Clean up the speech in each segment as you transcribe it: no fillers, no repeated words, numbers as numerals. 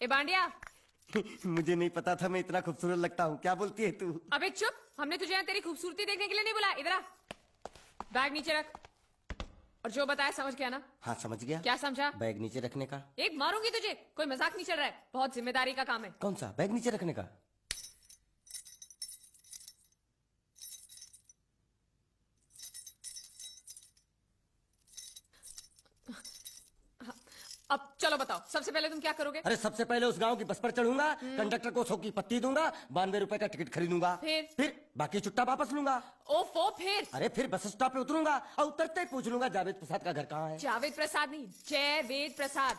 ए बांडिया, मुझे नहीं पता था मैं इतना खूबसूरत लगता हूँ। क्या बोलती है तू? अबे चुप, हमने तुझे यहाँ तेरी खूबसूरती देखने के लिए नहीं बुलाया। इधर आ, बैग नीचे रख। और जो बताया समझ गया ना? हाँ समझ गया। क्या समझा? बैग नीचे रखने का। एक मारूंगी तुझे, कोई मजाक नहीं चल रहा है, बहुत जिम्मेदारी का काम है। कौन सा? बैग नीचे रखने का। अब चलो बताओ, सबसे पहले तुम क्या करोगे? अरे सबसे पहले उस गांव की बस पर चढ़ूंगा, कंडक्टर को 100 की पत्ती दूंगा, 92 रुपए का टिकट खरीदूंगा। फिर बाकी चुट्टा वापस लूंगा। ओफो, फिर? अरे फिर बस स्टॉप पे उतरूंगा और उतरते ही पूछ लूंगा जावेद प्रसाद का घर कहाँ है। जावेद प्रसाद नहीं, जयवेद प्रसाद।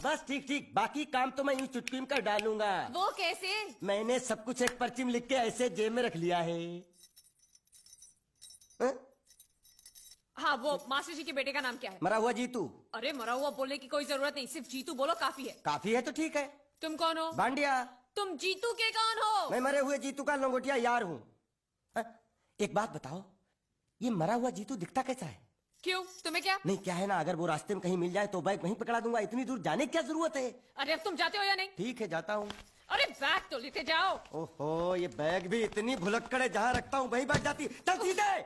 बस ठीक ठीक, बाकी काम तो मैं यूं चुटकी में कर डालूंगा। वो कैसे? मैंने सब कुछ एक पर्ची में लिख के ऐसे जेब में रख लिया है। हाँ, वो मास्टर जी के बेटे का नाम क्या है? मरा हुआ जीतू। अरे मरा हुआ बोलने की कोई जरूरत नहीं, सिर्फ जीतू बोलो काफी है। काफी है तो ठीक है। तुम कौन हो? बांडिया। तुम जीतू के कौन हो? मैं मरे हुए जीतू का लंगोटिया यार हूँ। एक बात बताओ, ये मरा हुआ जीतू दिखता कैसा है? क्यों, तुम्हें क्या? नहीं क्या है ना, अगर वो रास्ते में कहीं मिल जाए तो बैग वहीं पकड़ा दूंगा। इतनी दूर जाने की क्या जरूरत है? अरे अब तुम जाते हो या नहीं? ठीक है जाता हूँ। अरे बैग तो लेते जाओ। ओहो, ये बैग भी इतनी भुलक्कड़ है, जहाँ रखता हूँ वहीं बैठ जाती। चल सीधे।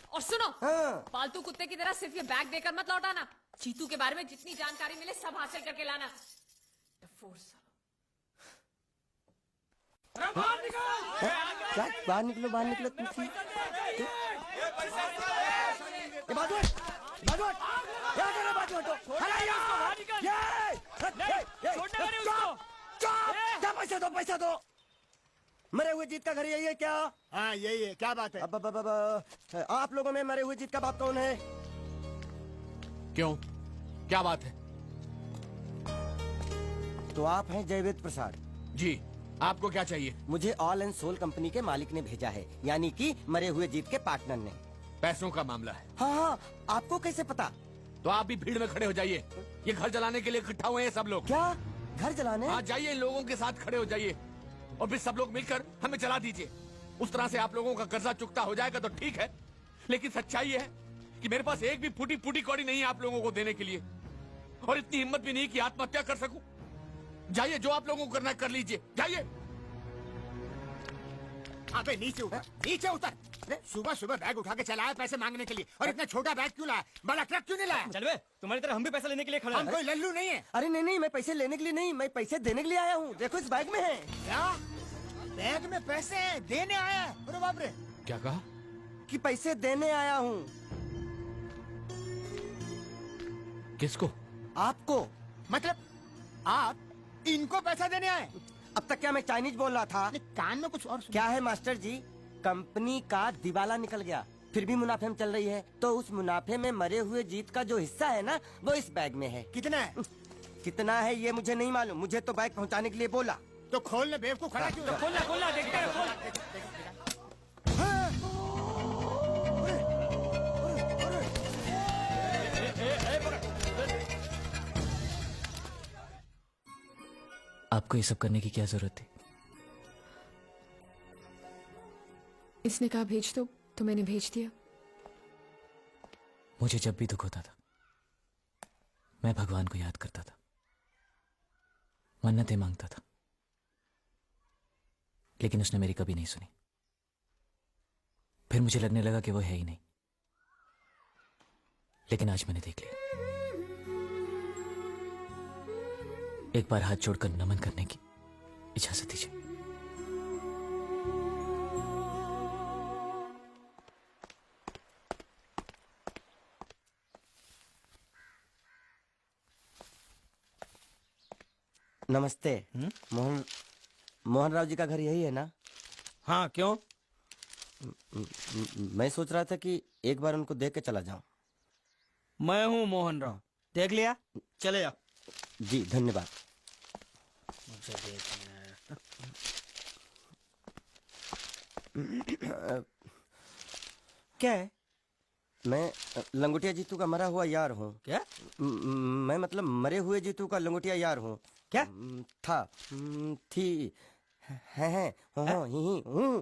और सुनो, हाँ। पालतू कुत्ते की तरह सिर्फ ये बैग देकर मत लौटाना। जीतू के बारे में जितनी जानकारी मिले सब हासिल करके लाना। क्या? बाहर निकलो बाहर निकलो तुम। बाजू हट, बाजू हट, क्या कर रहे हो? बाजू हटो। क्या? पैसा दो, पैसा दो। मरे हुए जीत का घर यही है क्या? हाँ यही है। क्या बात है? अब आप लोगों में मरे हुए जीत का बाप कौन है? क्यों, क्या बात है? तो आप हैं जयवेद प्रसाद जी, आपको क्या चाहिए? मुझे ऑल एंड सोल कंपनी के मालिक ने भेजा है, यानी कि मरे हुए जीत के पार्टनर ने। पैसों का मामला है। हाँ हाँ, आपको कैसे पता? तो आप भी भीड़ में खड़े हो जाइए। ये घर जलाने के लिए इकट्ठा हुए हैं सब लोग। क्या घर जलाने? हाँ जाइए, इन लोगों के साथ खड़े हो जाइए और फिर सब लोग मिलकर हमें जला दीजिए। उस तरह से आप लोगों का कर्जा चुकता हो जाएगा तो ठीक है, लेकिन सच्चाई है कि मेरे पास एक भी फूटी फूटी कौड़ी नहीं है आप लोगों को देने के लिए, और इतनी हिम्मत भी नहीं कि आत्महत्या कर सकूं। जाइए, जो आप लोगों को करना है कर लीजिए, जाइए। अबे नीचे उतर, नीचे उतर। सुबह सुबह बैग उठा के चला है पैसे मांगने के लिए, और इतना छोटा बैग क्यों लाया? बड़ा ट्रक क्यों नहीं लाया? चल बे, तुम्हारी तरह हम भी पैसा लेने के लिए खड़े हम कोई लल्लू नहीं है। अरे नहीं नहीं, मैं पैसे लेने के लिए नहीं, मैं पैसे देने के लिए आया हूँ। देखो इस बैग में है। क्या बैग में पैसे हैं? देने आया है? अरे बाप रे। क्या कहा? कि पैसे देने आया हूँ। किसको? आपको। मतलब आप इनको पैसा देने आए? अब तक क्या मैं चाइनीज बोल रहा था? कान में कुछ और सुन। क्या है मास्टर जी, कंपनी का दिवाला निकल गया, फिर भी मुनाफे में चल रही है, तो उस मुनाफे में मरे हुए जीत का जो हिस्सा है ना, वो इस बैग में है। कितना है? कितना है ये मुझे नहीं मालूम, मुझे तो बैग पहुंचाने के लिए बोला। तो खोलने बेवकूफ खड़ा क्यों? तो खोलना खोलना, देखते रहो, खोल। आपको ये सब करने की क्या जरूरत थी? इसने कहा भेज दो तो मैंने भेज दिया। मुझे जब भी दुख होता था मैं भगवान को याद करता था, मन्नतें मांगता था, लेकिन उसने मेरी कभी नहीं सुनी। फिर मुझे लगने लगा कि वो है ही नहीं, लेकिन आज मैंने देख लिया। एक बार हाथ जोड़कर नमन करने की इजाजत दीजिए। नमस्ते। मोहन राव जी का घर यही है ना? हाँ क्यों? मैं सोच रहा था कि एक बार उनको देख के चला जाऊं। मैं हूँ मोहन राव, देख लिया, चले जाओ। जी धन्यवाद। मुझे देखना क्या है? मैं लंगोटिया जीतू का मरा हुआ यार हूँ। क्या? मैं मतलब मरे हुए जीतू का लंगोटिया यार हूँ। क्या? था, थी, है, हूँ।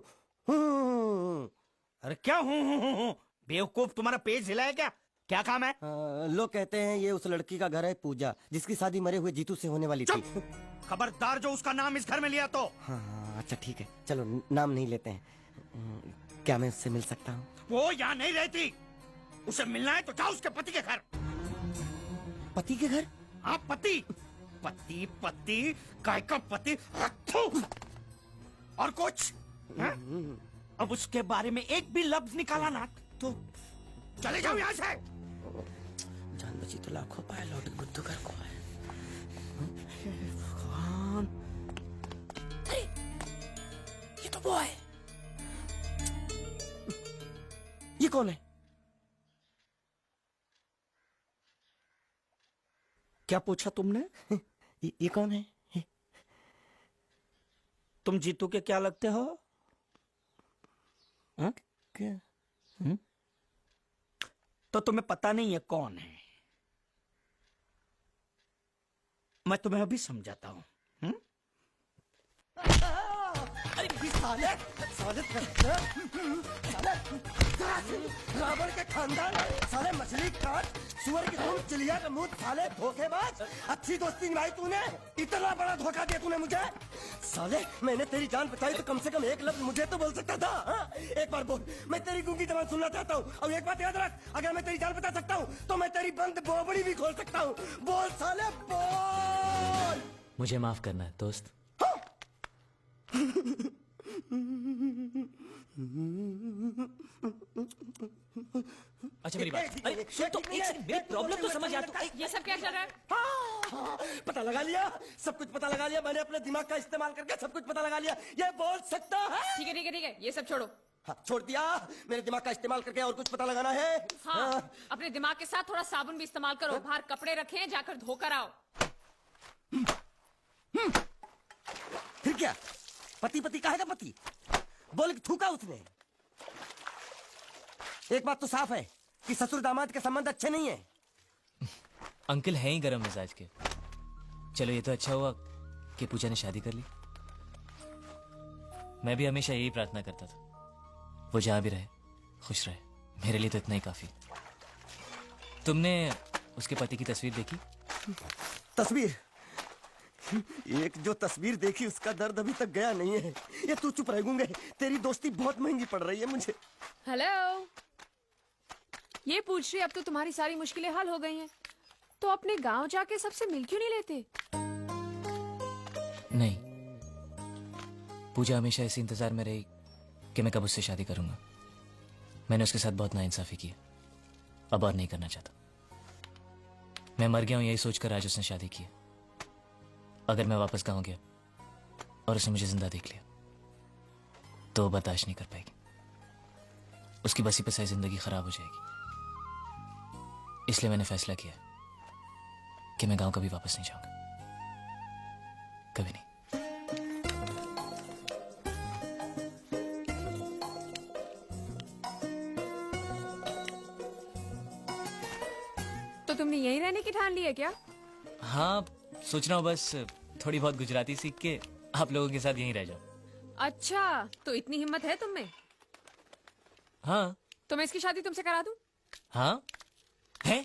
अरे क्या हूँ? बेवकूफ, तुम्हारा पेट हिला है क्या? क्या काम है? लोग कहते हैं ये उस लड़की का घर है पूजा, जिसकी शादी मरे हुए जीतू से होने वाली थी। खबरदार जो उसका नाम इस घर में लिया तो। हाँ अच्छा ठीक है, चलो नाम नहीं लेते हैं। क्या मैं उससे मिल सकता हूँ? वो यहाँ नहीं रहती। उसे मिलना है तो जाओ उसके पति के घर। पति के घर? हाँ पति। पति पति काय का पति। थू। और कुछ हाँ? अब उसके बारे में एक भी लफ्ज निकाला ना तो चले जाओ यहाँ से। जान बची तो लाखों पाए, लौट के बुद्धू घर को आए। भगवान, ये तो वो है। ये कौन है? क्या पूछा तुमने? ये कौन है? तुम जीतू के क्या लगते हो? हाँ? क्या? तो तुम्हें पता नहीं है कौन है? मैं तुम्हें अभी समझाता हूं। अरे साले साले रावण के खानदान, साले मछली काट, सुअर की तुम, चिड़िया का मुंह, साले धोखेबाज। अच्छी दोस्ती निभाई तूने, इतना बड़ा धोखा दिया तूने मुझे। साले मैंने तेरी जान बचाई तो कम से कम एक लफ्ज मुझे तो बोल सकता था। हाँ? एक बार बोल, मैं तेरी गूंगी जबान सुनना चाहता हूँ। और एक बात याद रख, अगर मैं तेरी जान बचा सकता हूँ तो मैं तेरी बंद बोबड़ी भी खोल सकता हूँ। बोल साले बोल। मुझे माफ करना है दोस्त। अच्छा मेरी बात, अरे सुन तो, एक सेकंड, मेरी प्रॉब्लम तो समझ यार। ये सब क्या चल रहा है? हाँ, पता लगा लिया, सब कुछ पता लगा लिया मैंने। अपने दिमाग का इस्तेमाल करके सब कुछ पता लगा लिया। ये बोल सकता है? ठीक है ठीक है ठीक है, ये सब छोड़ो। हाँ, छोड़ दिया। मेरे दिमाग का इस्तेमाल करके और कुछ पता लगाना है? हाँ, अपने दिमाग के साथ थोड़ा साबुन भी इस्तेमाल करो। बाहर कपड़े रखे हैं, जाकर धोकर आओ। फिर क्या? पति पति कहेगा पति? बोल के थूका उसने। एक बात तो साफ है कि ससुर दामाद के संबंध अच्छे नहीं है। अंकल हैं ही गरम मिजाज के। चलो ये तो अच्छा हुआ कि पूजा ने शादी कर ली। मैं भी हमेशा यही प्रार्थना करता था, वो जहां भी रहे खुश रहे। मेरे लिए तो इतना ही काफी। तुमने उसके पति की तस्वीर देखी? तस्वीर? एक जो तस्वीर देखी उसका दर्द अभी तक गया नहीं है। ये तू चुप रह गूंगे, तेरी दोस्ती बहुत महंगी पड़ रही है मुझे। हेलो, ये पूछ रही अब तो तुम्हारी सारी मुश्किलें हल हो गई हैं, तो अपने गांव जाके सबसे मिल क्यों नहीं लेते? नहीं, पूजा हमेशा इसी इंतजार में रही कि मैं कब उससे शादी करूंगा। मैंने उसके साथ बहुत नाइंसाफी की, अब और नहीं करना चाहता। मैं मर गया हूं यही सोचकर आज उसने शादी की। अगर मैं वापस गांव गया और उसने मुझे जिंदा देख लिया तो बर्दाश्त नहीं कर पाएगी। उसकी बसी पसाई जिंदगी खराब हो जाएगी। इसलिए मैंने फैसला किया कि मैं गांव कभी वापस नहीं जाऊंगा, कभी नहीं। तो तुमने यहीं रहने की ठान ली है क्या? हाँ, सोच रहा हूँ बस थोड़ी बहुत गुजराती सीख के आप लोगों के साथ यहीं रह जाऊं। अच्छा, तो इतनी हिम्मत है तुम में? हाँ तो मैं इसकी शादी तुमसे करा दूं? हाँ है।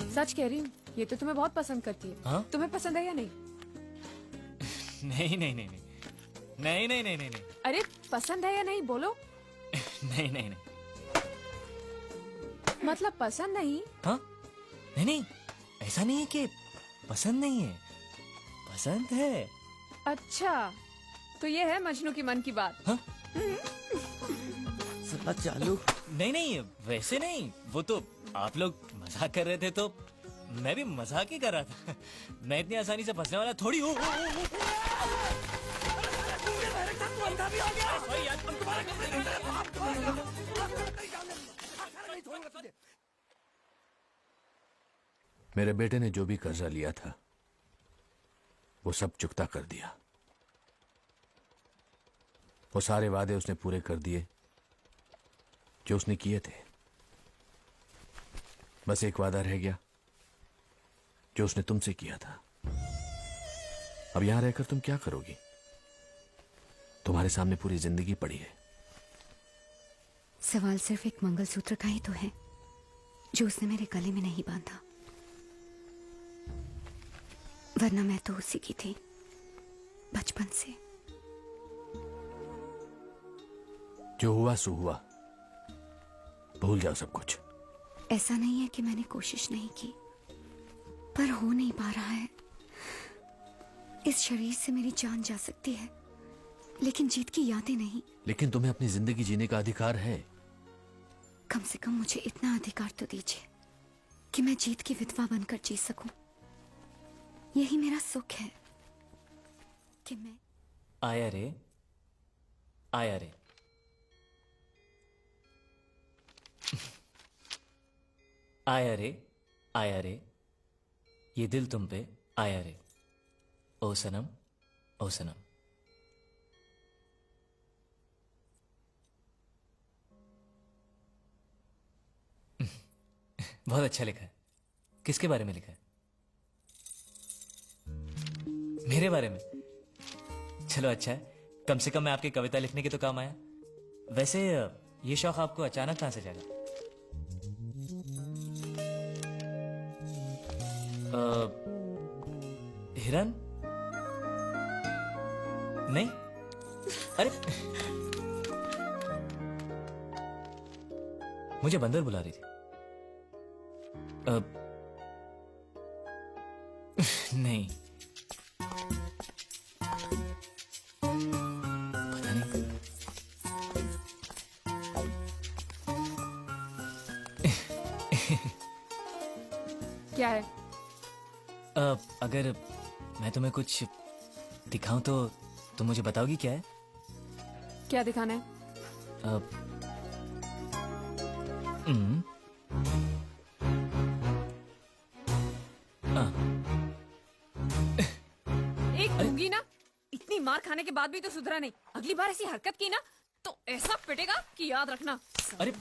सच कह रही हूँ, ये तो तुम्हें बहुत पसंद करती है। हाँ? तुम्हें पसंद है या नहीं? नहीं नहीं नहीं नहीं नहीं नहीं नहीं नहीं अरे पसंद है या नहीं बोलो। नहीं नहीं नहीं। मतलब पसंद नहीं? हाँ नहीं नहीं, ऐसा नहीं है कि पसंद नहीं है, पसंद है। अच्छा, तो ये है मजनू की मन की बात। हाँ? साला चालू। नहीं नहीं, वैसे नहीं, वो तो आप लोग मजाक कर रहे थे तो मैं भी मजाक ही कर रहा था। मैं इतनी आसानी से फंसने वाला थोड़ी हूँ। मेरे बेटे ने जो भी कर्जा लिया था वो सब चुकता कर दिया। वो सारे वादे उसने पूरे कर दिए जो उसने किए थे। बस एक वादा रह गया जो उसने तुमसे किया था। अब यहां रहकर तुम क्या करोगी? तुम्हारे सामने पूरी जिंदगी पड़ी है। सवाल सिर्फ एक मंगलसूत्र का ही तो है जो उसने मेरे गले में नहीं बांधा, वरना मैं तो उसी की थी बचपन से। जो हुआ सो हुआ, भूल जाओ सब कुछ। ऐसा नहीं है कि मैंने कोशिश नहीं की, पर हो नहीं पा रहा है। इस शरीर से मेरी जान जा सकती है, लेकिन जीत की यादें नहीं। लेकिन तुम्हें अपनी जिंदगी जीने का अधिकार है। कम से कम मुझे इतना अधिकार तो दीजिए कि मैं जीत की विधवा बनकर जी सकूं। यही मेरा सुख है कि मैं आया रे, आया रे। आया रे, आया रे, ये दिल तुम पे आया रे। ओ सनम, ओ सनम। बहुत अच्छा लिखा है। किसके बारे में लिखा है? मेरे बारे में? चलो अच्छा है, कम से कम मैं आपकी कविता लिखने के तो काम आया। वैसे ये शौक आपको अचानक कहां से जागा? हिरन? नहीं? अरे मुझे बंदर बुला रही थी। नहीं, पता नहीं। क्या है? अगर मैं तुम्हें कुछ दिखाऊं तो तुम मुझे बताओगी क्या है? क्या दिखाना है? हम्म, एक दूंगी ना। इतनी मार खाने के बाद भी तो सुधरा नहीं। अगली बार ऐसी हरकत की ना तो ऐसा पिटेगा कि याद रखना। अरे